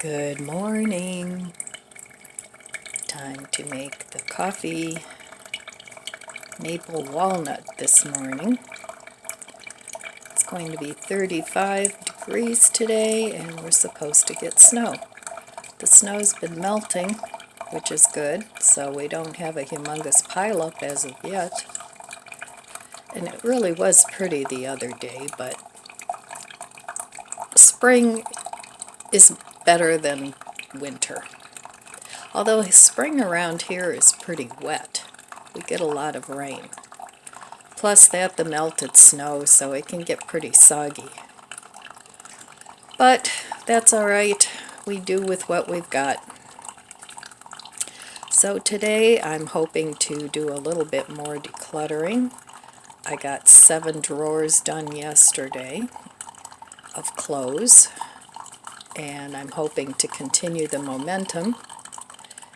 Good morning. Time to make the coffee maple walnut this morning. It's going to be 35 degrees today and we're supposed to get snow. The snow's been melting, which is good, so we don't have a humongous pileup as of yet. And it really was pretty the other day, but spring is better than winter. Although spring around here is pretty wet. We get a lot of rain. Plus that the melted snow, so it can get pretty soggy. But that's alright. We do with what we've got. So today I'm hoping to do a little bit more decluttering. I got 7 drawers done yesterday of clothes, and I'm hoping to continue the momentum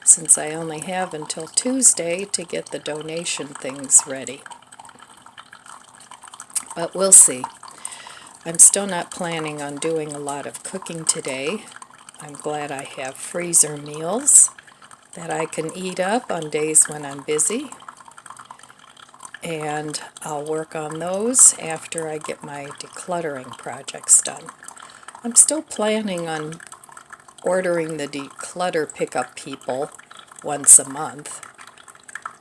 since I only have until Tuesday to get the donation things ready. But we'll see. I'm still not planning on doing a lot of cooking today. I'm glad I have freezer meals that I can eat up on days when I'm busy. And I'll work on those after I get my decluttering projects done. I'm still planning on ordering the declutter pickup people once a month.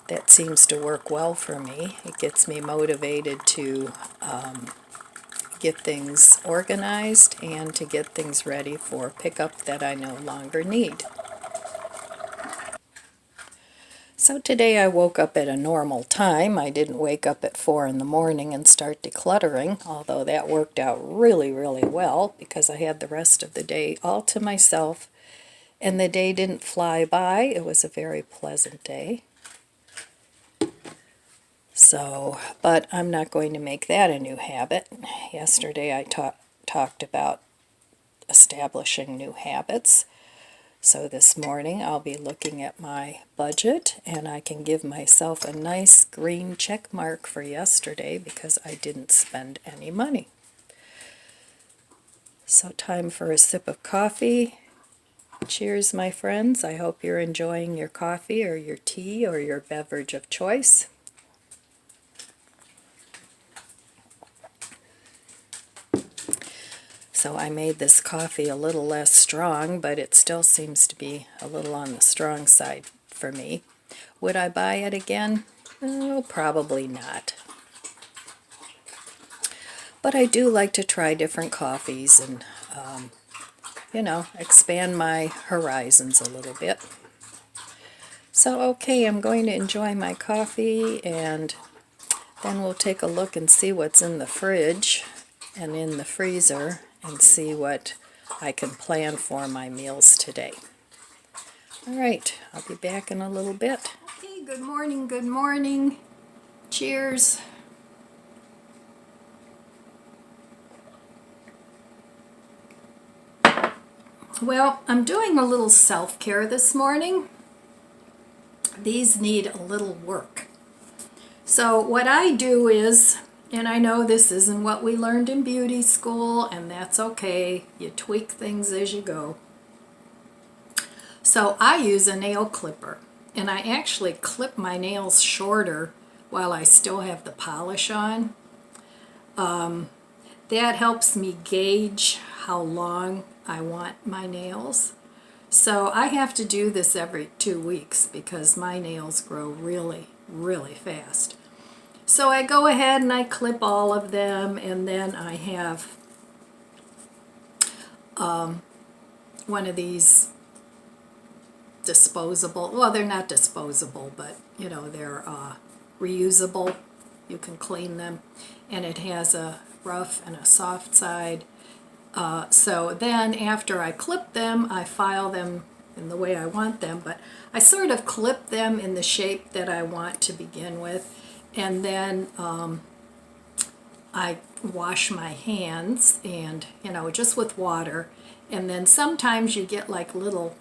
That seems to work well for me. It gets me motivated to get things organized and to get things ready for pickup that I no longer need. So today I woke up at a normal time. I didn't wake up at 4 in the morning and start decluttering, although that worked out really well because I had the rest of the day all to myself and the day didn't fly by. It was a very pleasant day. So, but I'm not going to make that a new habit. Yesterday I talked about establishing new habits. So this morning I'll be looking at my budget and I can give myself a nice green check mark for yesterday because I didn't spend any money. So time for a sip of coffee. Cheers, my friends. I hope you're enjoying your coffee or your tea or your beverage of choice. So I made this coffee a little less strong, but it still seems to be a little on the strong side for me. Would I buy it again? Oh, probably not. But I do like to try different coffees and, expand my horizons a little bit. So, okay, I'm going to enjoy my coffee, and then we'll take a look and see what's in the fridge and in the freezer, and see what I can plan for my meals today. All right, I'll be back in a little bit. Okay, good morning, good morning. Cheers. Well, I'm doing a little self-care this morning. These need a little work. So what I do is, and I know this isn't what we learned in beauty school, and that's okay. You tweak things as you go. So I use a nail clipper, and I actually clip my nails shorter while I still have the polish on. That helps me gauge how long I want my nails. So I have to do this every 2 weeks because my nails grow really fast. So I go ahead and I clip all of them, and then I have one of these disposable, well, they're not disposable, but they're reusable. You can clean them, and it has a rough and a soft side. So then after I clip them, I file them in the way I want them, but I sort of clip them in the shape that I want to begin with. And then I wash my hands, and just with water. And then sometimes you get like little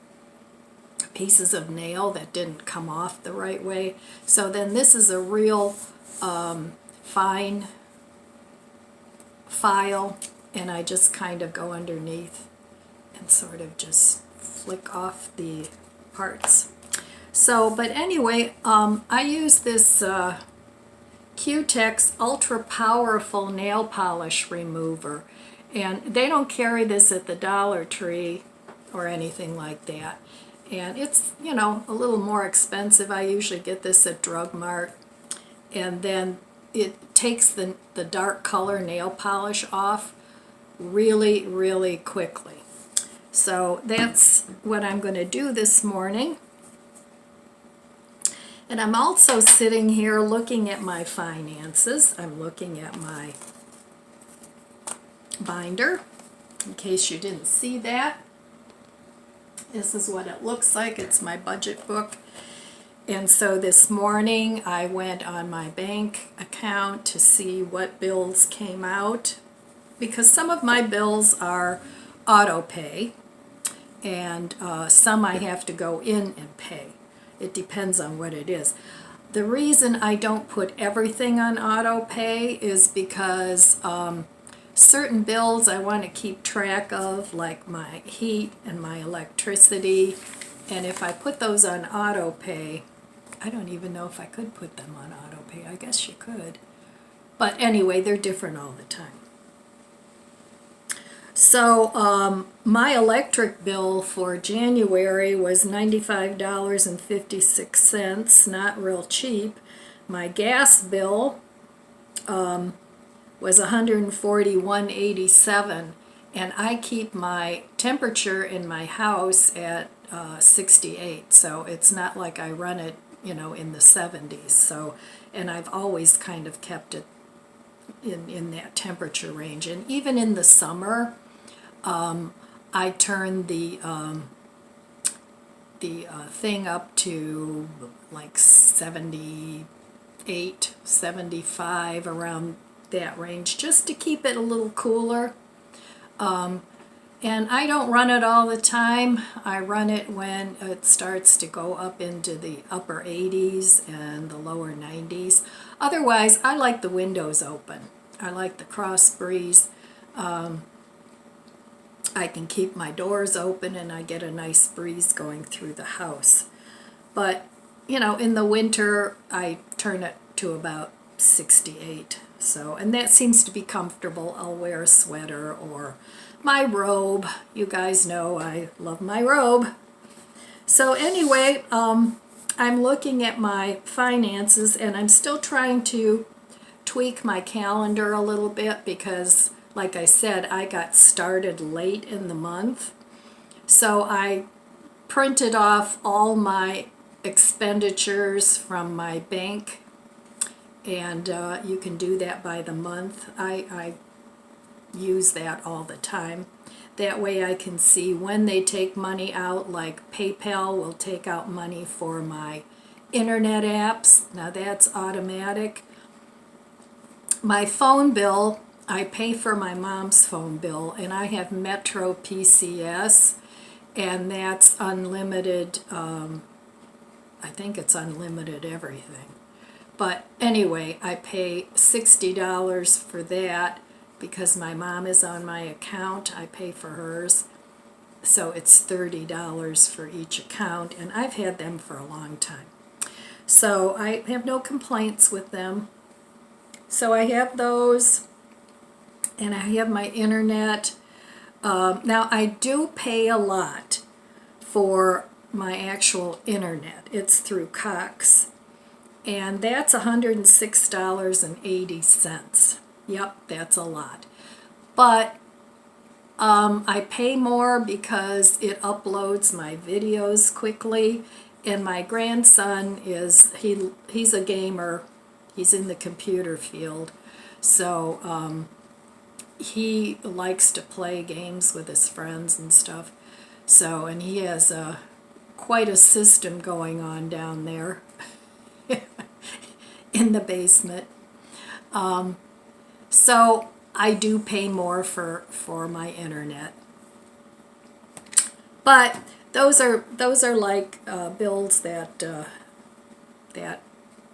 pieces of nail that didn't come off the right way. So then this is a real fine file, and I just kind of go underneath can sort of just flick off the parts. So, but anyway, I use this Q-Tex ultra powerful nail polish remover, and they don't carry this at the Dollar Tree or anything like that, and it's, you know, a little more expensive. I usually get this at Drug Mart, and then it takes the dark color nail polish off really, really quickly. So that's what I'm going to do this morning. And I'm also sitting here looking at my finances. I'm looking at my binder, in case you didn't see that. This is what it looks like. It's my budget book. And so this morning I went on my bank account to see what bills came out, because some of my bills are auto pay, and some I have to go in and pay. It depends on what it is. The reason I don't put everything on auto pay is because certain bills I want to keep track of, like my heat and my electricity, and if I put those on auto pay, I don't even know if I could put them on auto pay. I guess you could. But anyway, they're different all the time. So my electric bill for January was $95.56, not real cheap. My gas bill was $141.87, and I keep my temperature in my house at 68, so it's not like I run it, you know, in the 70s. So, and I've always kind of kept it in that temperature range. And even in the summer, I turn the thing up to like 78, 75, around that range, just to keep it a little cooler. And I don't run it all the time. I run it when it starts to go up into the upper 80s and the lower 90s. Otherwise, I like the windows open. I like the cross breeze. I can keep my doors open and I get a nice breeze going through the house. But, you know, in the winter, I turn it to about 68. So, and that seems to be comfortable. I'll wear a sweater or my robe. You guys know I love my robe. So anyway, I'm looking at my finances, and I'm still trying to tweak my calendar a little bit because, like I said, I got started late in the month. So I printed off all my expenditures from my bank, and you can do that by the month. I use that all the time. That way I can see when they take money out, like PayPal will take out money for my internet apps. Now that's automatic. My phone bill, I pay for my mom's phone bill, and I have Metro PCS, and that's unlimited. I think it's unlimited everything. But anyway, I pay $60 for that because my mom is on my account. I pay for hers. So it's $30 for each account, and I've had them for a long time. So I have no complaints with them. So I have those, and I have my internet. Now I do pay a lot for my actual internet. It's through Cox, and that's $106.80. Yep, that's a lot. But I pay more because it uploads my videos quickly, and my grandson he's a gamer. He's in the computer field, so he likes to play games with his friends and stuff. So, and he has quite a system going on down there in the basement. So I do pay more for my internet. But those are like bills that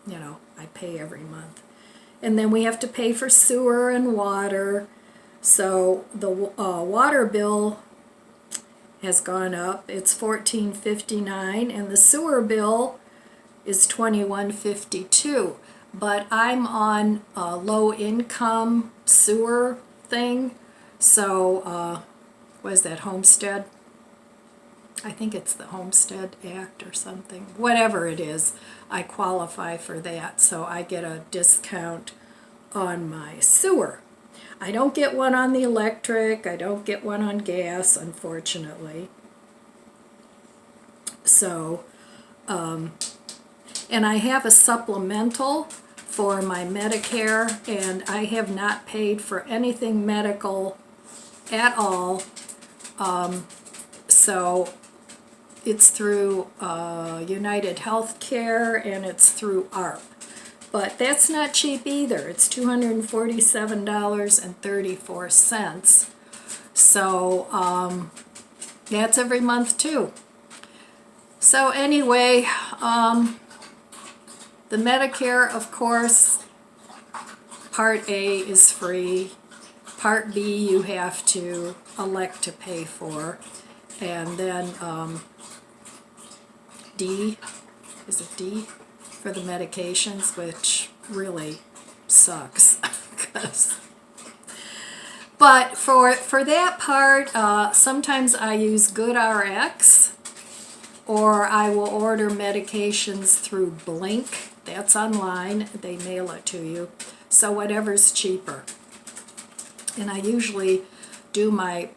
you know, I pay every month. And then we have to pay for sewer and water. So the water bill has gone up. It's $14.59, and the sewer bill is $21.52. But I'm on a low income sewer thing, so what is that, Homestead? I think it's the Homestead Act or something. Whatever it is, I qualify for that, so I get a discount on my sewer. I don't get one on the electric, I don't get one on gas, unfortunately. So, and I have a supplemental for my Medicare, and I have not paid for anything medical at all. So it's through United Healthcare, and it's through ARP. But that's not cheap either. It's $247.34. So that's every month too. So anyway, the Medicare, of course, Part A is free. Part B you have to elect to pay for. And then D, is it D? For the medications, which really sucks. But for that part, sometimes I use GoodRx, or I will order medications through Blink. That's online. They mail it to you. So whatever's cheaper. And I usually do my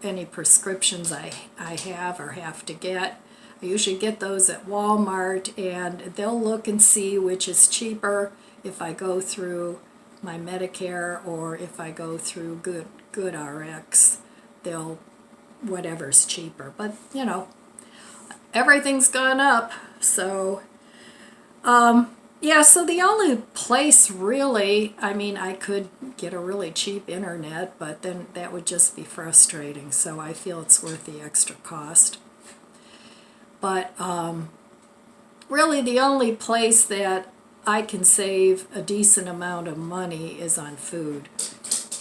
any prescriptions I have or have to get. I usually get those at Walmart, and they'll look and see which is cheaper if I go through my Medicare or if I go through GoodRx. They'll, whatever's cheaper. But, you know, everything's gone up. So, yeah, so the only place really, I mean, I could get a really cheap internet, but then that would just be frustrating. So I feel it's worth the extra cost. But really the only place that I can save a decent amount of money is on food.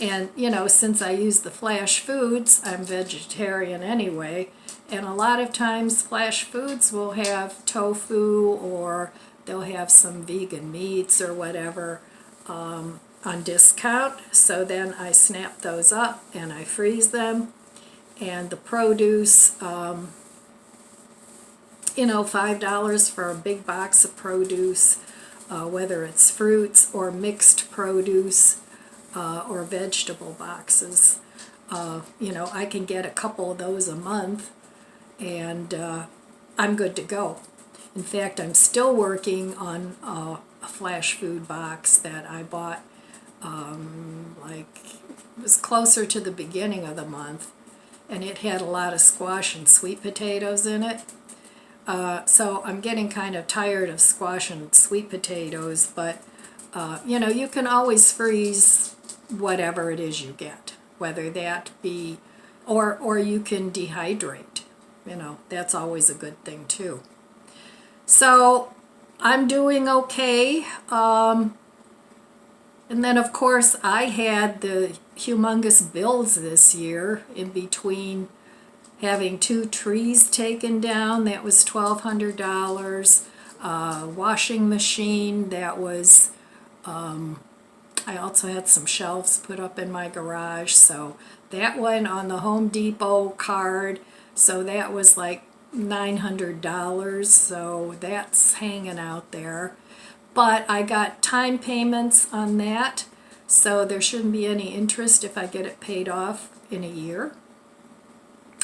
And, you know, since I use the Flash Foods, I'm vegetarian anyway, and a lot of times Flash Foods will have tofu, or they'll have some vegan meats or whatever on discount. So then I snap those up and I freeze them. And the produce, you know, $5 for a big box of produce, whether it's fruits or mixed produce or vegetable boxes. You know, I can get a couple of those a month, and I'm good to go. In fact, I'm still working on a Flash Food box that I bought, like, it was closer to the beginning of the month, and it had a lot of squash and sweet potatoes in it. So I'm getting kind of tired of squash and sweet potatoes, but you know, you can always freeze whatever it is you get, whether that be, or you can dehydrate. You know, that's always a good thing too. So I'm doing okay. And then of course I had the humongous bills this year in between having 2 trees taken down. That was $1,200. Washing machine, that was, I also had some shelves put up in my garage, so that went on the Home Depot card, so that was like $900, so that's hanging out there. But I got time payments on that, so there shouldn't be any interest if I get it paid off in a year.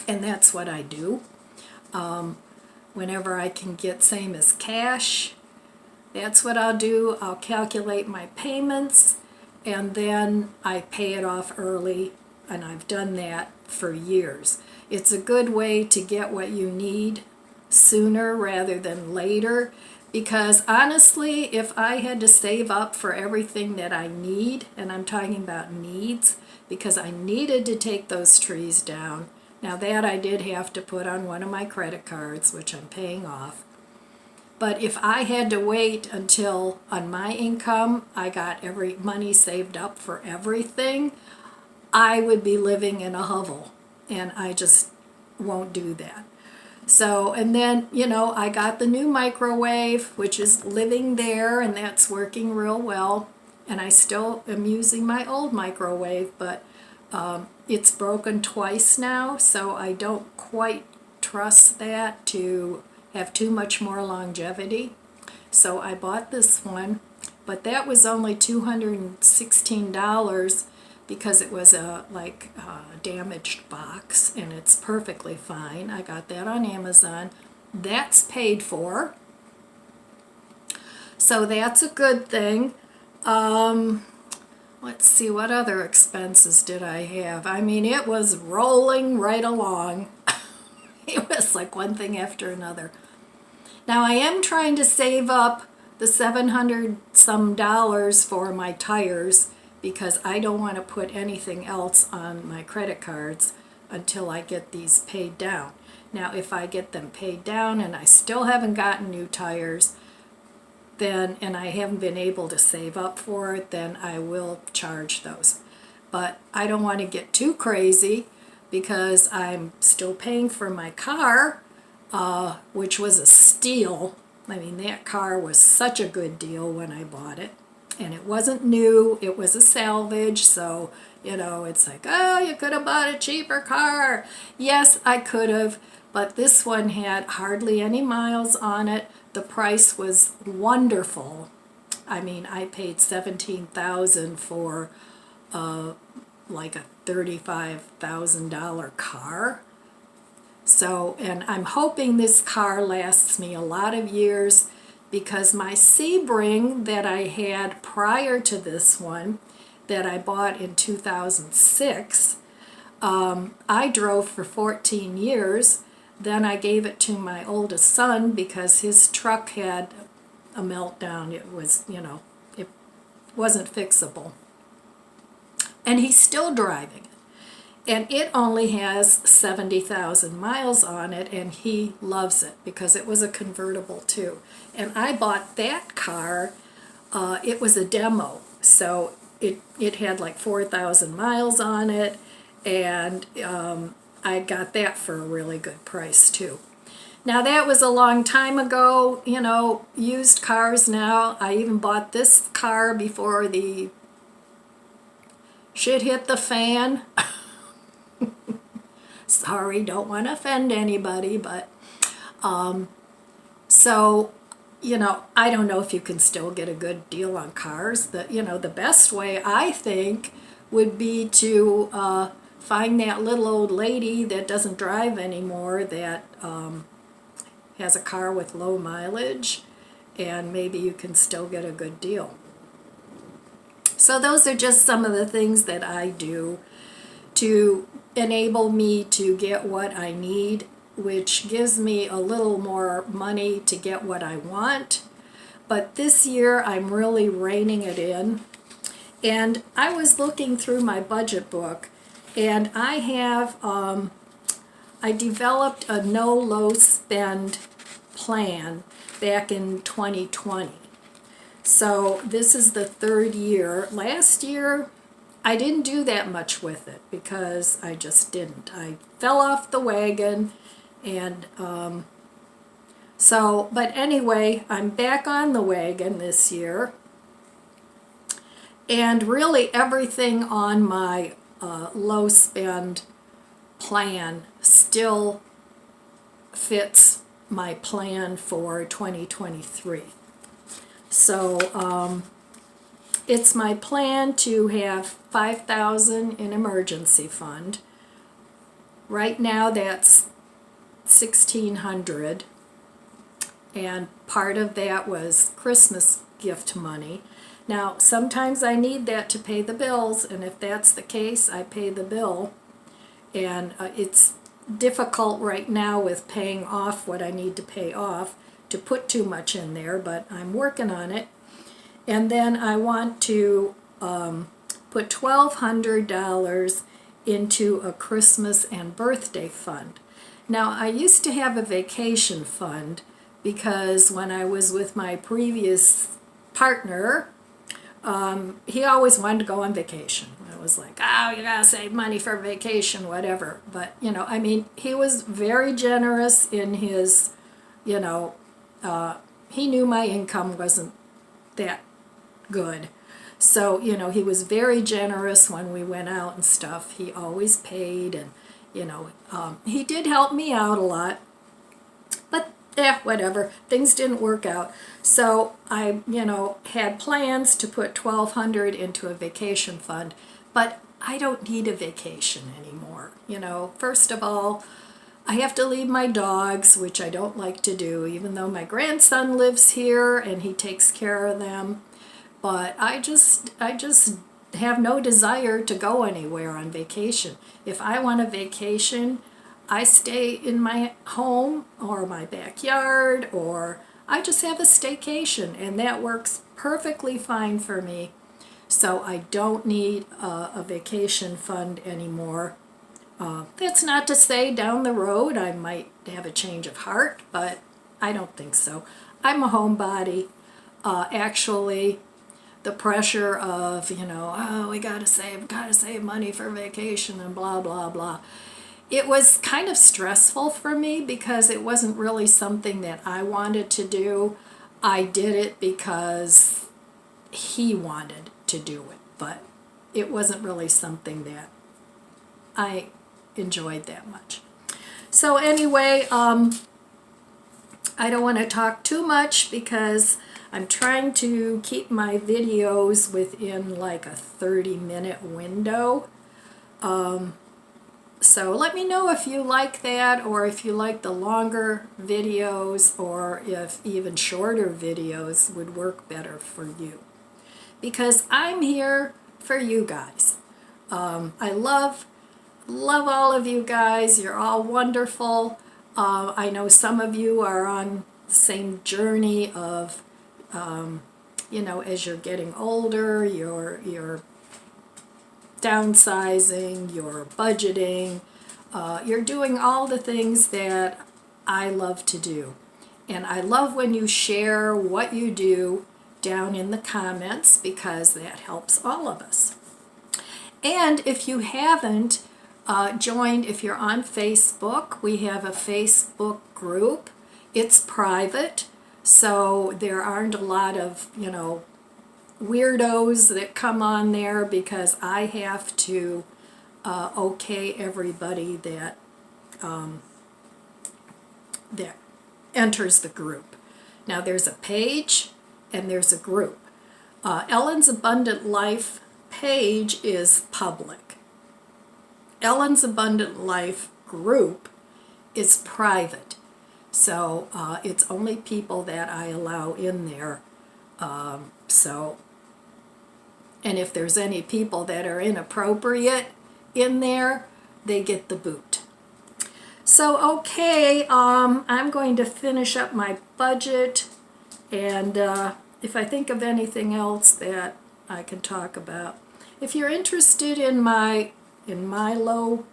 And that's what I do. Whenever I can get same as cash, that's what I'll do. I'll calculate my payments, and then I pay it off early, and I've done that for years. It's a good way to get what you need sooner rather than later, because honestly, if I had to save up for everything that I need, and I'm talking about needs, because I needed to take those trees down. Now that I did have to put on one of my credit cards, which I'm paying off. But if I had to wait until on my income I got every money saved up for everything, I would be living in a hovel. And I just won't do that. So, and then, you know, I got the new microwave, which is living there, and that's working real well. And I still am using my old microwave, but it's broken twice now, so I don't quite trust that to have too much more longevity. So I bought this one, but that was only $216 because it was a damaged box, and it's perfectly fine. I got that on Amazon. That's paid for, so that's a good thing. Let's see, what other expenses did I have? I mean, it was rolling right along. It was like one thing after another. Now I am trying to save up the $700 some for my tires, because I don't want to put anything else on my credit cards until I get these paid down. Now if I get them paid down and I still haven't gotten new tires, then, and I haven't been able to save up for it, then I will charge those. But I don't want to get too crazy, because I'm still paying for my car, which was a steal. I mean, that car was such a good deal when I bought it. And it wasn't new, it was a salvage, so, you know, it's like, oh, you could have bought a cheaper car. Yes, I could have, but this one had hardly any miles on it. The price was wonderful. I mean, I paid $17,000 for like a $35,000 car. So, and I'm hoping this car lasts me a lot of years, because my Sebring that I had prior to this one, that I bought in 2006, I drove for 14 years. Then I gave it to my oldest son because his truck had a meltdown. It was, you know, it wasn't fixable. And he's still driving it. And it only has 70,000 miles on it, and he loves it because it was a convertible too. And I bought that car, it was a demo, so it had like 4,000 miles on it, and I got that for a really good price too. Now that was a long time ago, you know, used cars now. I even bought this car before the shit hit the fan. Sorry, don't want to offend anybody, but so, you know, I don't know if you can still get a good deal on cars. You know, the best way, I think, would be to find that little old lady that doesn't drive anymore, that has a car with low mileage, and maybe you can still get a good deal. So those are just some of the things that I do to enable me to get what I need, which gives me a little more money to get what I want. But this year I'm really reining it in. And I was looking through my budget book, and I have, I developed a no-low spend plan back in 2020. So this is the third year. Last year, I didn't do that much with it because I just didn't. I fell off the wagon, and so, but anyway, I'm back on the wagon this year, and really everything on my low spend plan still fits my plan for 2023. So it's my plan to have $5,000 in emergency fund. Right now that's $1,600, and part of that was Christmas gift money. Now sometimes I need that to pay the bills, and if that's the case, I pay the bill. And it's difficult right now with paying off what I need to pay off to put too much in there, but I'm working on it. And then I want to put $1,200 into a Christmas and birthday fund. Now, I used to have a vacation fund because when I was with my previous partner, he always wanted to go on vacation. was like, oh, you gotta save money for vacation, whatever. But, you know, I mean, he was very generous in his, you know, he knew my income wasn't that good. So, you know, he was very generous when we went out and stuff. He always paid, and, you know, he did help me out a lot. But, whatever. Things didn't work out. So I, you know, had plans to put $1,200 into a vacation fund, but I don't need a vacation anymore. You know, first of all, I have to leave my dogs, which I don't like to do, even though my grandson lives here and he takes care of them. But I just have no desire to go anywhere on vacation. If I want a vacation, I stay in my home or my backyard, or I just have a staycation, and that works perfectly fine for me. So I don't need a vacation fund anymore. That's not to say down the road I might have a change of heart, but I don't think so. I'm a homebody. Actually, the pressure of, you know, oh, we gotta save money for vacation and blah, blah, blah. It was kind of stressful for me because it wasn't really something that I wanted to do. I did it because he wanted to do it, but it wasn't really something that I enjoyed that much. So anyway, I don't want to talk too much because I'm trying to keep my videos within like a 30-minute window. So let me know if you like that, or if you like the longer videos, or if even shorter videos would work better for you. Because I'm here for you guys. I love all of you guys. You're all wonderful. I know some of you are on the same journey of, you know, as you're getting older, you're downsizing, you're budgeting, you're doing all the things that I love to do. And I love when you share what you do down in the comments, because that helps all of us. And if you haven't joined, if you're on Facebook, we have a Facebook group. It's private, so there aren't a lot of, you know, weirdos that come on there, because I have to okay everybody that enters the group. Now there's a page and there's a group. Ellen's Abundant Life page is public. Ellen's Abundant Life group is private. So it's only people that I allow in there. And if there's any people that are inappropriate in there, they get the boot. So, okay, I'm going to finish up my budget, and if I think of anything else that I can talk about. If you're interested in my low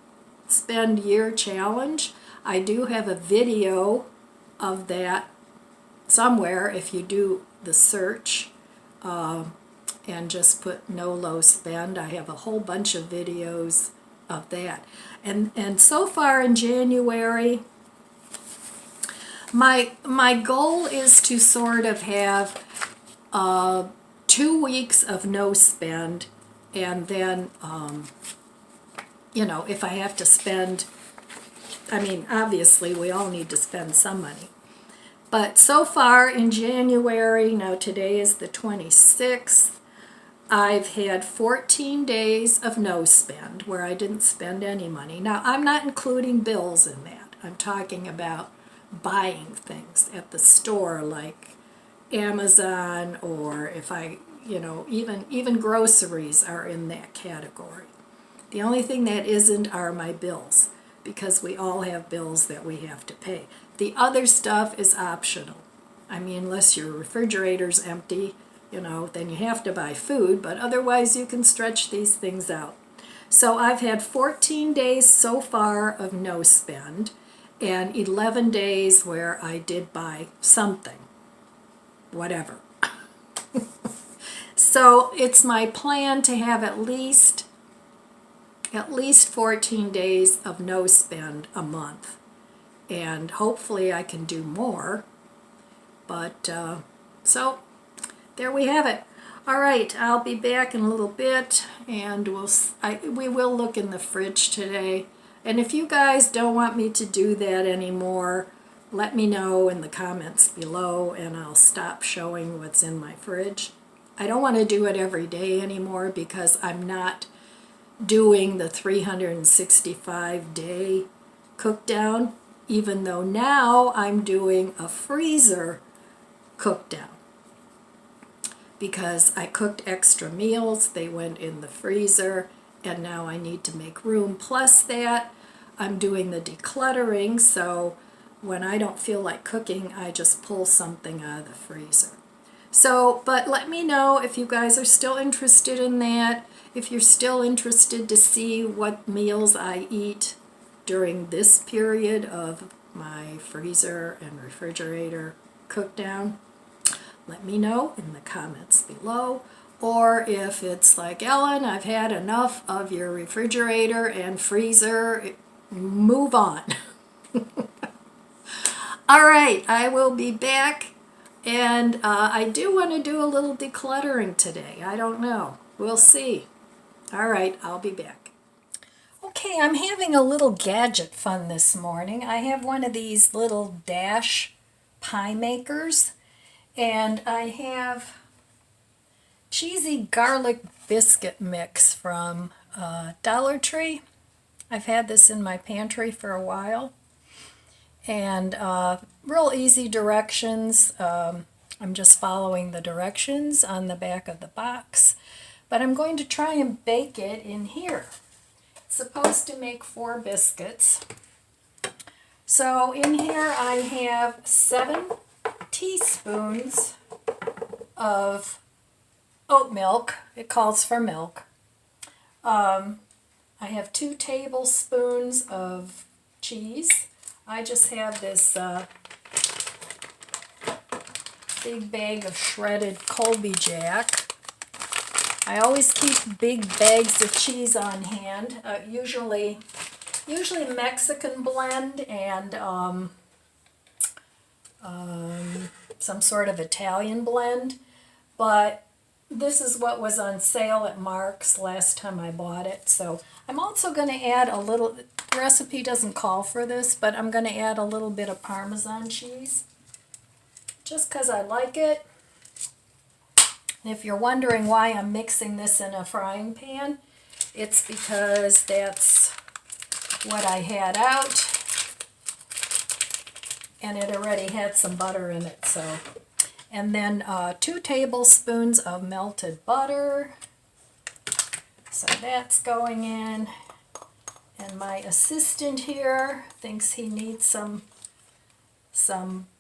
spend year challenge, I do have a video of that somewhere if you do the search. And just put no low spend. I have a whole bunch of videos of that. And so far in January, my goal is to sort of have 2 weeks of no spend, and then, you know, if I have to spend, I mean, obviously we all need to spend some money. But so far in January, now today is the 26th, I've had 14 days of no spend where I didn't spend any money. Now, I'm not including bills in that. I'm talking about buying things at the store, like Amazon, or if I, you know, even groceries are in that category. The only thing that isn't are my bills, because we all have bills that we have to pay. The other stuff is optional. I mean, unless your refrigerator's empty, you know, then you have to buy food, but otherwise you can stretch these things out. So I've had 14 days so far of no spend, and 11 days where I did buy something, whatever. So it's my plan to have at least at least 14 days of no spend a month. And hopefully I can do more. But so there we have it. All right, I'll be back in a little bit, and we will look in the fridge today. And if you guys don't want me to do that anymore, let me know in the comments below, and I'll stop showing what's in my fridge. I don't want to do it every day anymore because I'm not doing the 365-day cook down, even though now I'm doing a freezer cook down. Because I cooked extra meals, they went in the freezer, and now I need to make room. Plus that, I'm doing the decluttering, so when I don't feel like cooking, I just pull something out of the freezer. So, but let me know if you guys are still interested in that, if you're still interested to see what meals I eat during this period of my freezer and refrigerator cook down. Let me know in the comments below. Or if it's like, Ellen, I've had enough of your refrigerator and freezer, move on. All right, I will be back, and I do want to do a little decluttering today. I don't know. We'll see. All right, I'll be back. Okay, I'm having a little gadget fun this morning. I have one of these little dash pie makers. And I have cheesy garlic biscuit mix from Dollar Tree. I've had this in my pantry for a while. And real easy directions. I'm just following the directions on the back of the box. But I'm going to try and bake it in here. It's supposed to make 4 biscuits. So in here I have 7 teaspoons of oat milk. It calls for milk. I have 2 tablespoons of cheese. I just have this big bag of shredded Colby Jack. I always keep big bags of cheese on hand, usually Mexican blend and some sort of Italian blend, but this is what was on sale at Mark's last time I bought it. So I'm also going to add a little, the recipe doesn't call for this, but I'm going to add a little bit of Parmesan cheese just because I like it. And if you're wondering why I'm mixing this in a frying pan, it's because that's what I had out. And it already had some butter in it, so. And then 2 tablespoons of melted butter. So that's going in. And my assistant here thinks he needs some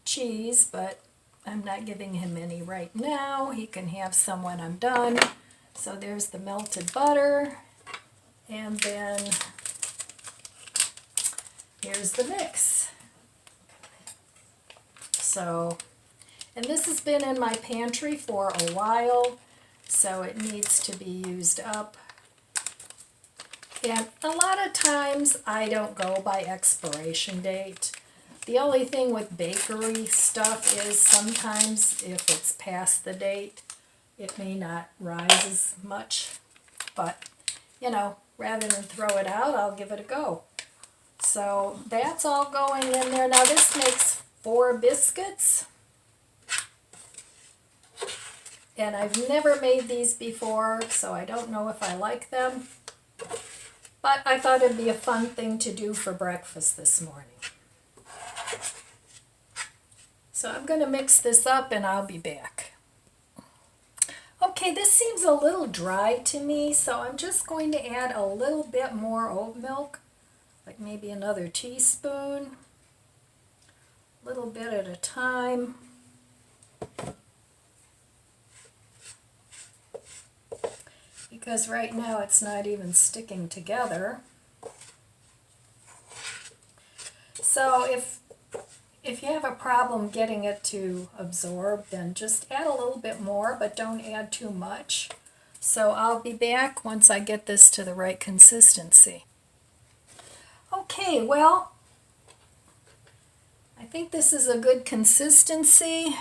cheese, but I'm not giving him any right now. He can have some when I'm done. So there's the melted butter. And then here's the mix. So, and this has been in my pantry for a while, so it needs to be used up. And a lot of times I don't go by expiration date. The only thing with bakery stuff is sometimes if it's past the date, it may not rise as much. But, you know, rather than throw it out, I'll give it a go. So that's all going in there. Now this makes 4 biscuits. And I've never made these before, so I don't know if I like them. But I thought it'd be a fun thing to do for breakfast this morning. So I'm going to mix this up and I'll be back. Okay, this seems a little dry to me, so I'm just going to add a little bit more oat milk, like maybe another teaspoon, a little bit at a time. Because right now it's not even sticking together. So if you have a problem getting it to absorb, then just add a little bit more, but don't add too much. So I'll be back once I get this to the right consistency. Okay, well, I think this is a good consistency.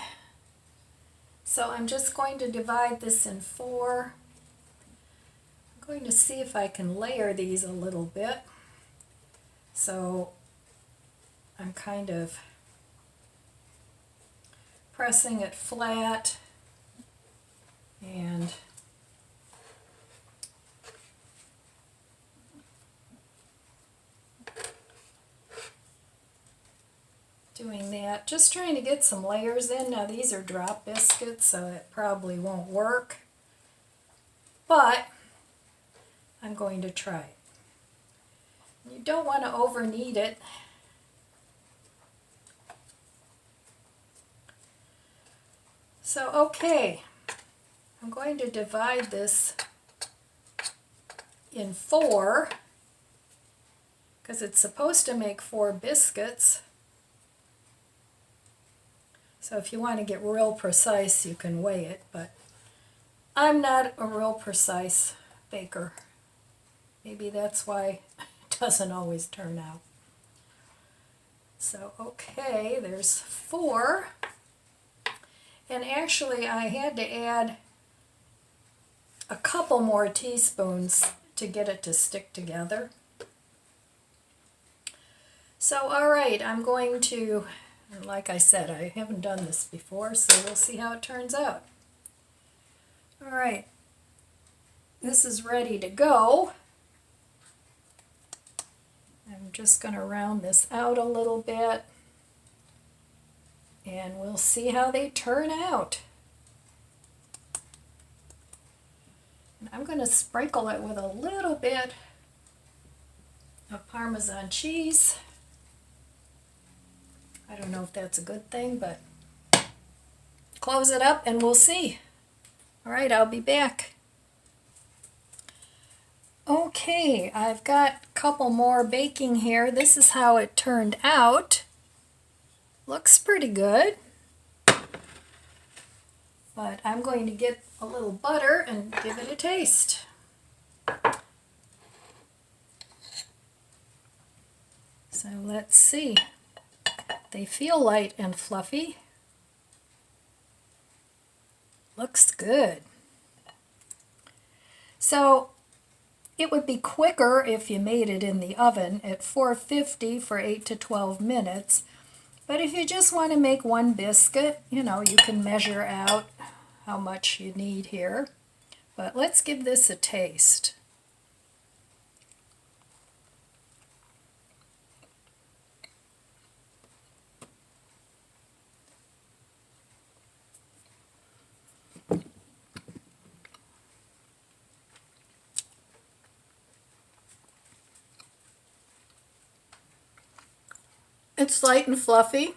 So I'm just going to divide this in 4. I'm going to see if I can layer these a little bit. So I'm kind of pressing it flat and doing that, just trying to get some layers in. Now these are drop biscuits, so it probably won't work, but I'm going to try it. You don't want to over knead it. So okay, I'm going to divide this in 4 because it's supposed to make 4 biscuits. So if you want to get real precise, you can weigh it, but I'm not a real precise baker. Maybe that's why it doesn't always turn out. So okay, there's 4. And actually I had to add a couple more teaspoons to get it to stick together. So alright, I'm going to, like I said, I haven't done this before, so we'll see how it turns out. Alright, this is ready to go. I'm just going to round this out a little bit, and we'll see how they turn out. And I'm going to sprinkle it with a little bit of Parmesan cheese. I don't know if that's a good thing, but close it up and we'll see. All right, I'll be back. Okay, I've got a couple more baking here. This is how it turned out. Looks pretty good. But I'm going to get a little butter and give it a taste. So let's see. They feel light and fluffy. Looks good. So it would be quicker if you made it in the oven at 450 for 8 to 12 minutes. But if you just want to make one biscuit, you know, you can measure out how much you need here. But let's give this a taste. It's light and fluffy.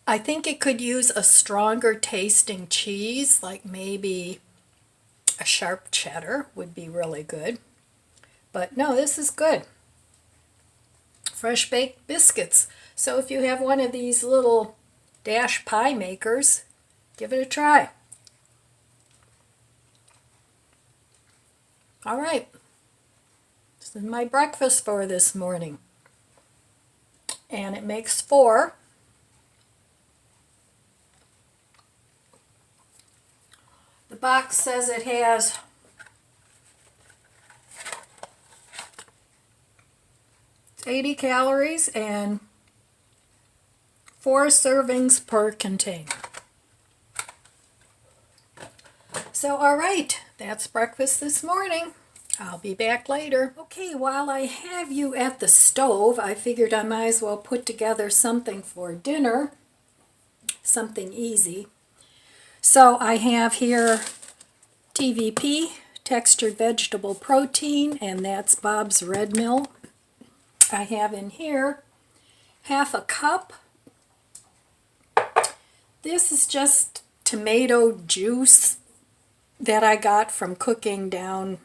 I think it could use a stronger tasting cheese, like maybe a sharp cheddar would be really good. But no, this is good. Fresh baked biscuits. So if you have one of these little dash pie makers, give it a try. All right. This is my breakfast for this morning. And it makes 4. The box says it has 80 calories and 4 servings per container. So, all right, that's breakfast this morning. I'll be back later. Okay, while I have you at the stove, I figured I might as well put together something for dinner, something easy. So I have here TVP, textured vegetable protein, and that's Bob's Red Mill. I have in here half a cup. This is just tomato juice that I got from cooking down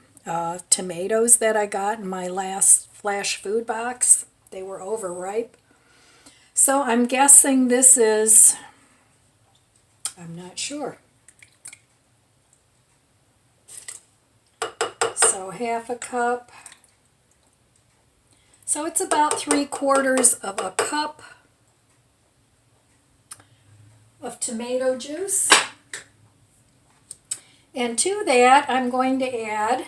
tomatoes that I got in my last flash food box. They were overripe. So I'm guessing this is, I'm not sure, So half a cup. So it's about 3/4 of a cup of tomato juice. And to that, I'm going to add,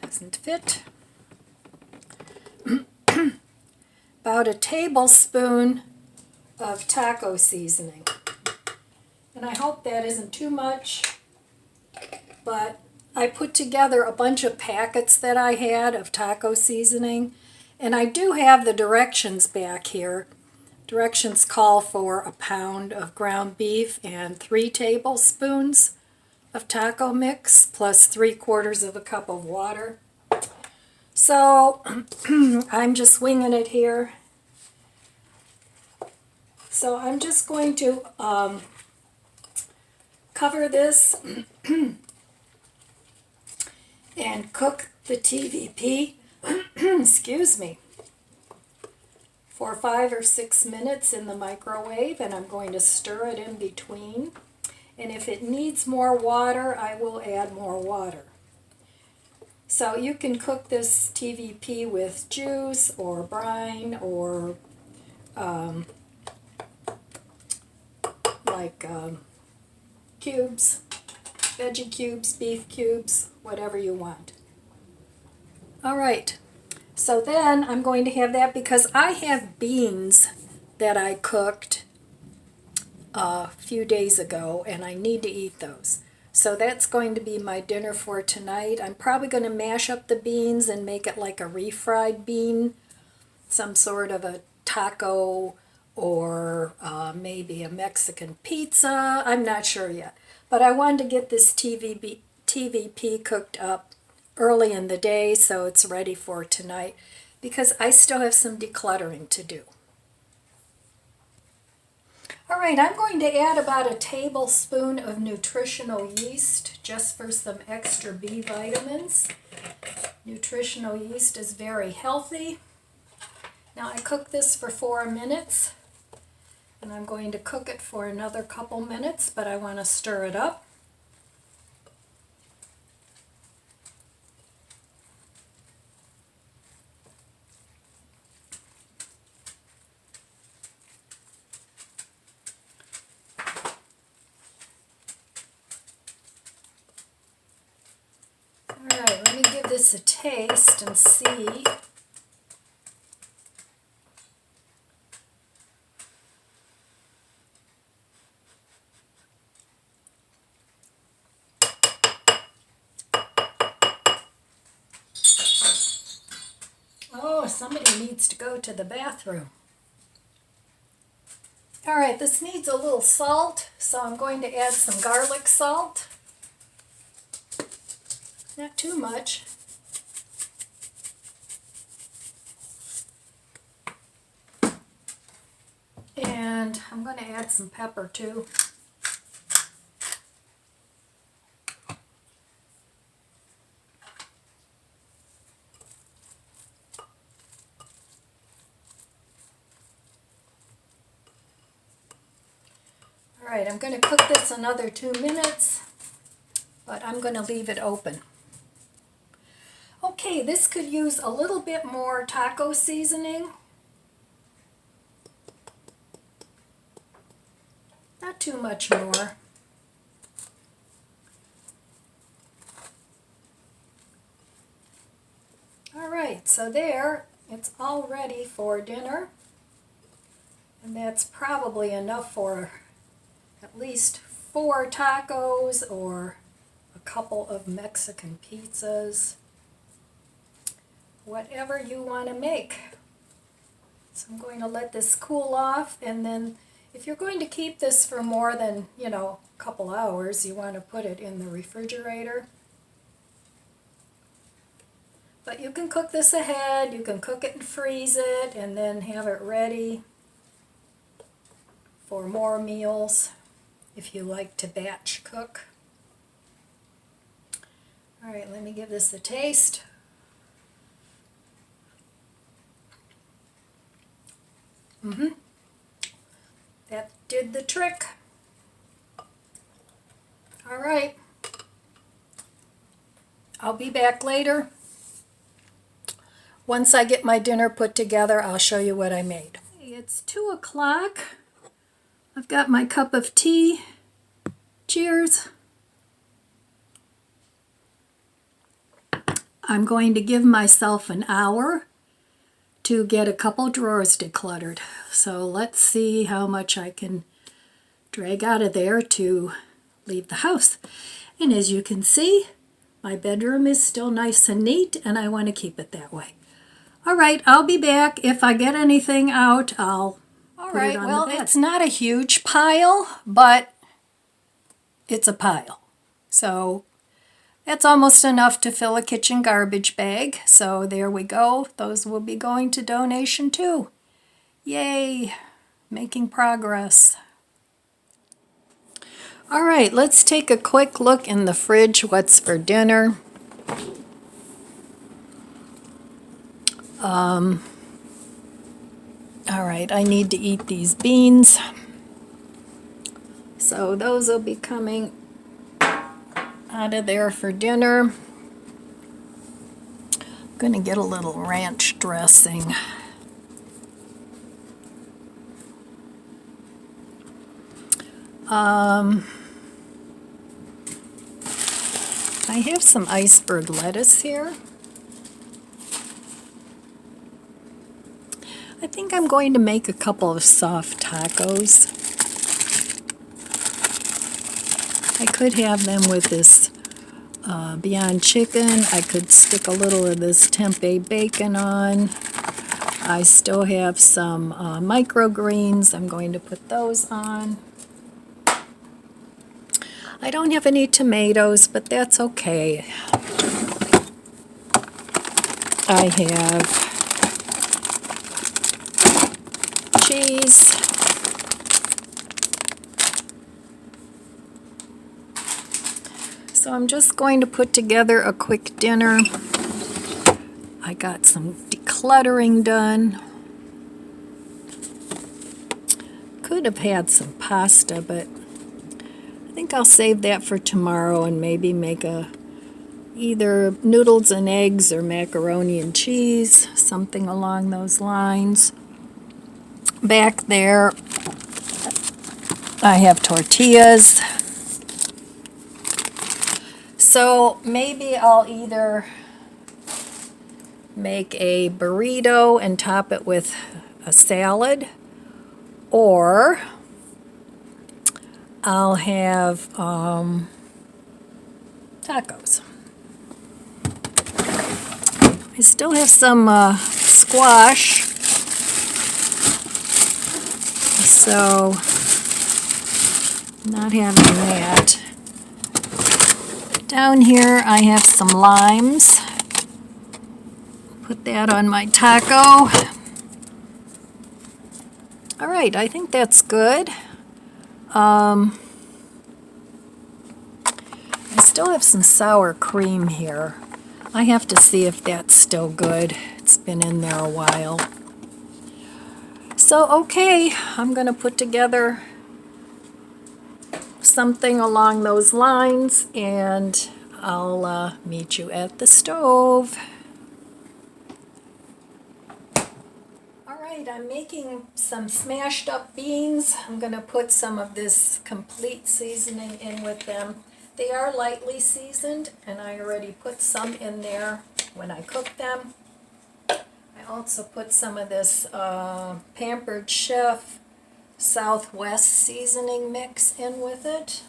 doesn't fit, about a tablespoon of taco seasoning. And I hope that isn't too much, but I put together a bunch of packets that I had of taco seasoning, and I do have the directions back here. Directions call for a pound of ground beef and 3 tablespoons of taco mix plus 3/4 of a cup of water. So I'm just winging it here. So I'm just going to cover this and cook the TVP, excuse me, for 5 or 6 minutes in the microwave, and I'm going to stir it in between. And if it needs more water, I will add more water. So you can cook this TVP with juice or brine or cubes, veggie cubes, beef cubes, whatever you want. All right, so then I'm going to have that because I have beans that I cooked a few days ago and I need to eat those. So that's going to be my dinner for tonight. I'm probably going to mash up the beans and make it like a refried bean, some sort of a taco or maybe a Mexican pizza. I'm not sure yet. But I wanted to get this TVP cooked up early in the day so it's ready for tonight because I still have some decluttering to do. All right, I'm going to add about a tablespoon of nutritional yeast just for some extra B vitamins. Nutritional yeast is very healthy. Now I cooked this for 4 minutes and I'm going to cook it for another couple minutes, but I want to stir it up. All right, let me give this a taste and see. Oh, somebody needs to go to the bathroom. All right, this needs a little salt, so I'm going to add some garlic salt. Not too much. And I'm going to add some pepper too. All right, I'm going to cook this another 2 minutes, but I'm going to leave it open. Okay, this could use a little bit more taco seasoning. Not too much more. All right, so there, it's all ready for dinner. And that's probably enough for at least 4 tacos or a couple of Mexican pizzas. Whatever you want to make. So I'm going to let this cool off, and then if you're going to keep this for more than, a couple hours, you want to put it in the refrigerator. But you can cook this ahead, you can cook it and freeze it, and then have it ready for more meals if you like to batch cook. All right, let me give this a taste. That did the trick. All right, I'll be back later. Once I get my dinner put together, I'll show you what I made. It's 2 o'clock. I've got my cup of tea. Cheers. I'm going to give myself an hour to get a couple drawers decluttered. So let's see how much I can drag out of there to leave the house. And as you can see, my bedroom is still nice and neat, and I want to keep it that way. All right, I'll be back. If I get anything out, I'll put it on the bed. It's not a huge pile, but it's a pile. So that's almost enough to fill a kitchen garbage bag. So there we go. Those will be going to donation too. Yay, making progress. All right, let's take a quick look in the fridge. What's for dinner? All right, I need to eat these beans. So those will be coming out of there for dinner. I'm going to get a little ranch dressing. I have some iceberg lettuce here. I think I'm going to make a couple of soft tacos. I could have them with this Beyond Chicken. I could stick a little of this tempeh bacon on. I still have some microgreens. I'm going to put those on. I don't have any tomatoes, but that's okay. I have cheese. So I'm just going to put together a quick dinner. I got some decluttering done. Could have had some pasta, but I think I'll save that for tomorrow and maybe make either noodles and eggs or macaroni and cheese, something along those lines. Back there, I have tortillas. So maybe I'll either make a burrito and top it with a salad, or I'll have tacos. I still have some squash, so not having that. Down here I have some limes. Put that on my taco. All right, I think that's good. I still have some sour cream here. I have to see if that's still good. It's been in there a while. So, okay, I'm going to put together something along those lines, and I'll meet you at the stove. Alright, I'm making some smashed up beans. I'm going to put some of this complete seasoning in with them. They are lightly seasoned, and I already put some in there when I cooked them. I also put some of this Pampered Chef Southwest seasoning mix in with it.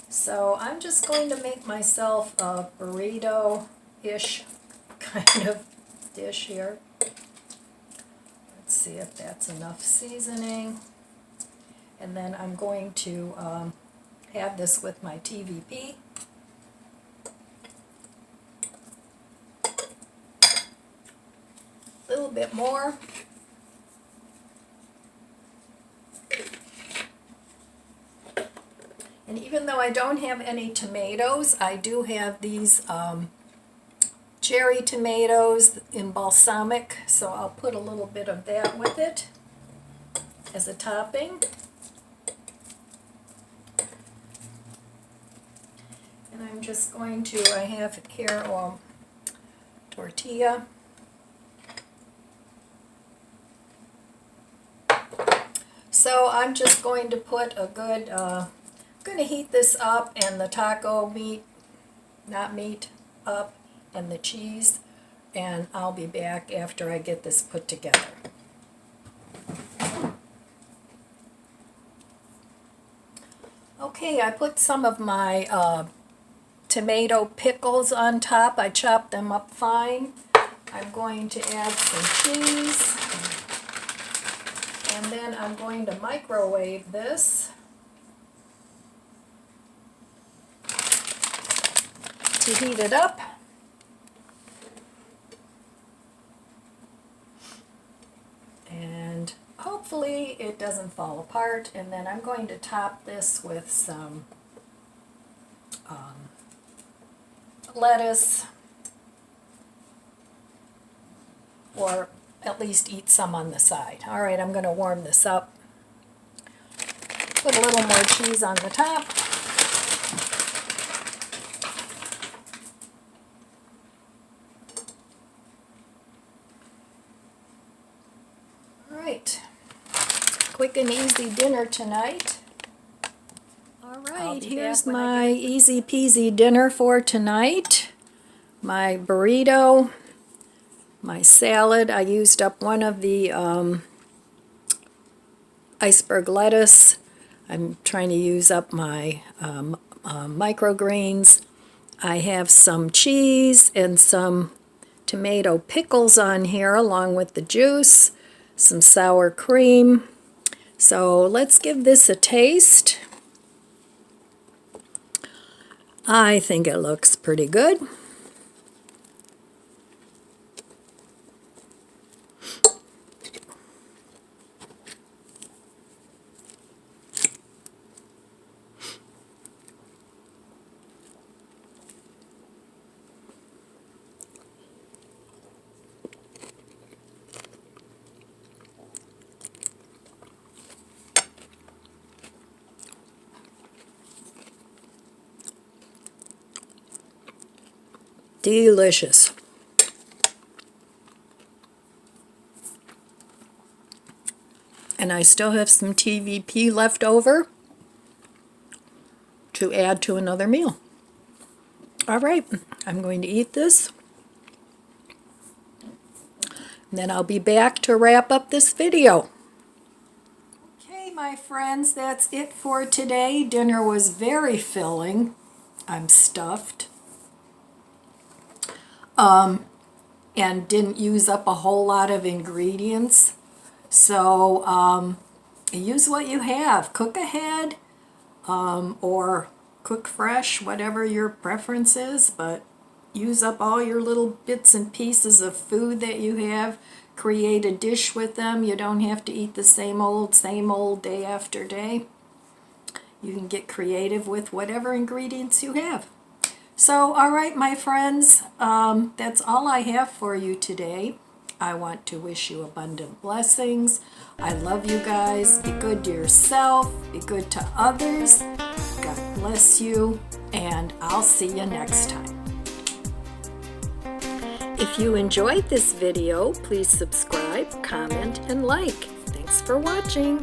So I'm just going to make myself a burrito-ish kind of dish here. Let's see if that's enough seasoning. And then I'm going to have this with my TVP. A little bit more. And even though I don't have any tomatoes, I do have these cherry tomatoes in balsamic, so I'll put a little bit of that with it as a topping. And I'm just going to, I have here tortilla. So I'm just going to put a good, I'm going to heat this up and the taco meat, not meat, up, and the cheese, and I'll be back after I get this put together. Okay, I put some of my tomato pickles on top. I chopped them up fine. I'm going to add some cheese, and then I'm going to microwave this to heat it up. And hopefully it doesn't fall apart. And then I'm going to top this with some lettuce, or at least eat some on the side. All right, I'm going to warm this up. Put a little more cheese on the top. All right, quick and easy dinner tonight. All right, here's my easy peasy dinner for tonight. My burrito, my salad. I used up one of the iceberg lettuce. I'm trying to use up my microgreens. I have some cheese and some tomato pickles on here along with the juice, some sour cream. So let's give this a taste. I think it looks pretty good. Delicious. And I still have some TVP left over to add to another meal. All right, I'm going to eat this. And then I'll be back to wrap up this video. Okay, my friends, that's it for today. Dinner was very filling. I'm stuffed. And didn't use up a whole lot of ingredients. So use what you have. Cook ahead or cook fresh, whatever your preference is, but use up all your little bits and pieces of food that you have. Create a dish with them. You don't have to eat the same old day after day. You can get creative with whatever ingredients you have. So, all right, my friends, that's all I have for you today. I want to wish you abundant blessings. I love you guys. Be good to yourself. Be good to others. God bless you, and I'll see you next time. If you enjoyed this video, please subscribe, comment, and like. Thanks for watching.